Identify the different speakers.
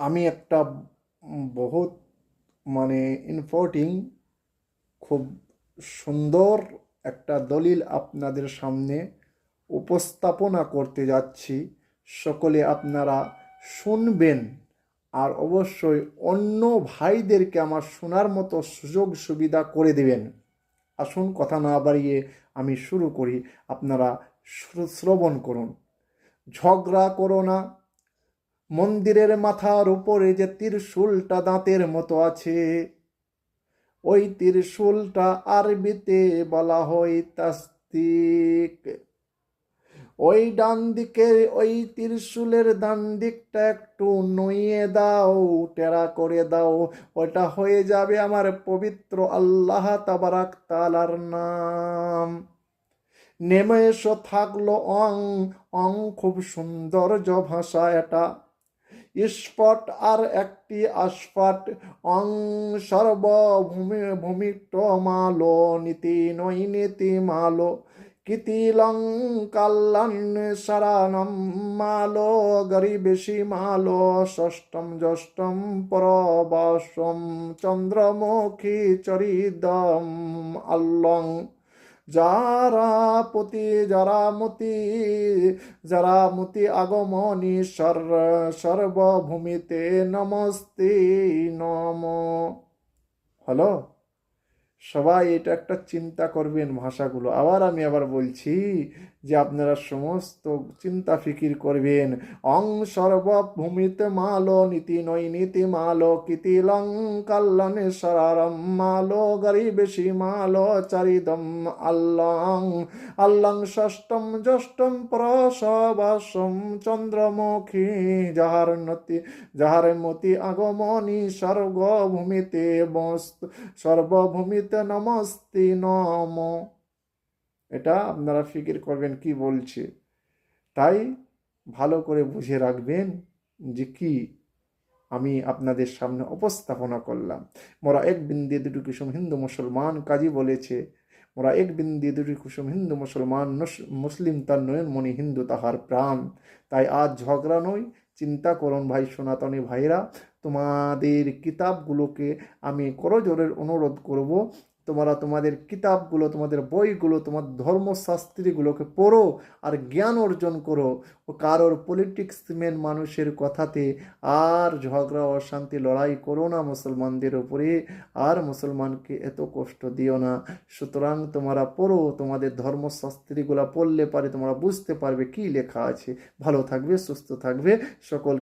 Speaker 1: আমি একটা বহুত ইম্পর্টিং খুব সুন্দর একটা দলিল আপনাদের সামনে উপস্থাপনা করতে যাচ্ছি। সকলে আপনারা শুনবেন আর অবশ্যই অন্য ভাইদেরকে আমার শোনার মতো সুযোগ সুবিধা করে দেবেন। আসুন কথা না বাড়িয়ে আমি শুরু করি, আপনারা শ্রবণ করুন। ঝগড়া করো না। মন্দিরের মাথার উপরে যে ত্রিশূলটা দাঁতের মতো আছে, ওই ত্রিশূলটা আরবিতে বলা হয় তাসদিক। ওই ডান দিকে ওই ত্রিশূলের ডান দিকটা একটু নইয়ে দাও, টেরা করে দাও, ওটা হয়ে যাবে আমার পবিত্র আল্লাহ তাবারাক তাআলার নাম। নেমে এসো থাকলো অং। অং খুব সৌন্দর্য ভাষা এটা। স্পট আর একটি আসফাট। অং সর্বভূমি ভূমিষ্ট মালো নীতি নৈ নীতি মালো কিতিলং কাল্লান সারানম মালো গরিবেশি মালো ষষ্ঠম জ্যৈষ্ঠম পরবাসম চন্দ্রমুখী চরিদম আল্লং যারা পতি যারা মতি যারা মতি আগমনী সর্বভূমিতে নমস্তে নম। হলো? সবাই এটা একটা চিন্তা করবেন ভাষাগুলো। আমি আবার বলছি যে আপনারা সমস্ত চিন্তা ফিকির করবেন। অং সর্বভূমিতে মালো নীতি নৈ নীতি মালো কিতিলং কাল্লনে সরারম মালো গরিবেশি মালো চারিদম আল্লং আল্লং ষষ্ঠম জ্যৈষ্ঠম প্রসবাসম চন্দ্রমুখী যাহার মতি আগমনী সর্বভূমিতে বস্তু সর্বভূমিতে নমস্তে নম। এটা আপনারা ফিকির করবেন কি বলছে, তাই ভালো করে বুঝে রাখবেন যে কি আমি আপনাদের সামনে উপস্থাপনা করলাম। মোরা এক বিন্দে দুটি কুসুম হিন্দু মুসলমান, কাজী বলেছে মোরা এক বিন্দে দুটি কুসুম হিন্দু মুসলমান, মুসলিম তার নয়নমণি, হিন্দু তাহার প্রাণ। তাই আজ ঝগড়া নয়, চিন্তা করুন ভাই সনাতনী ভাইরা। তোমাদের কিতাবগুলোকে আমি করজোরের অনুরোধ করব, তোমরা তোমাদের কিতাবগুলো, তোমাদের বইগুলো, তোমার ধর্মশাস্ত্রীগুলোকে পড়ো আর জ্ঞান অর্জন করো। ও কারোর পলিটিক্স মেন মানুষের কথাতে আর ঝগড়া অশান্তি লড়াই করো না মুসলমানদের উপরে, আর মুসলমানকে এত কষ্ট দিও না। সুতরাং তোমরা পড়ো, তোমাদের ধর্মশাস্ত্রীগুলো পড়লে পারে তোমরা বুঝতে পারবে কি লেখা আছে। ভালো থাকবে, সুস্থ থাকবে সকল।